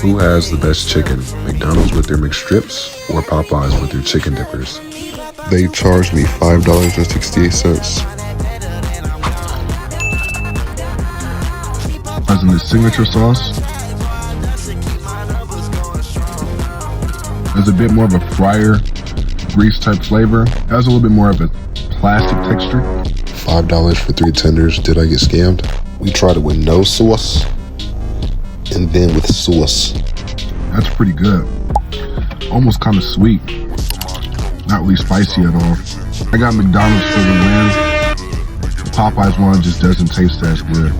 Who has the best chicken? McDonald's with their McStrips or Popeyes with their chicken dippers? They charged me $5.68. As in the signature sauce, there's a bit more of a fryer grease type flavor. It has a little bit more of a plastic texture. $5 for 3 tenders. Did I get scammed? We tried it with no sauce and then with sauce. That's pretty good. Almost kind of sweet. Not really spicy at all. I got McDonald's for the win. The Popeyes one just doesn't taste as good.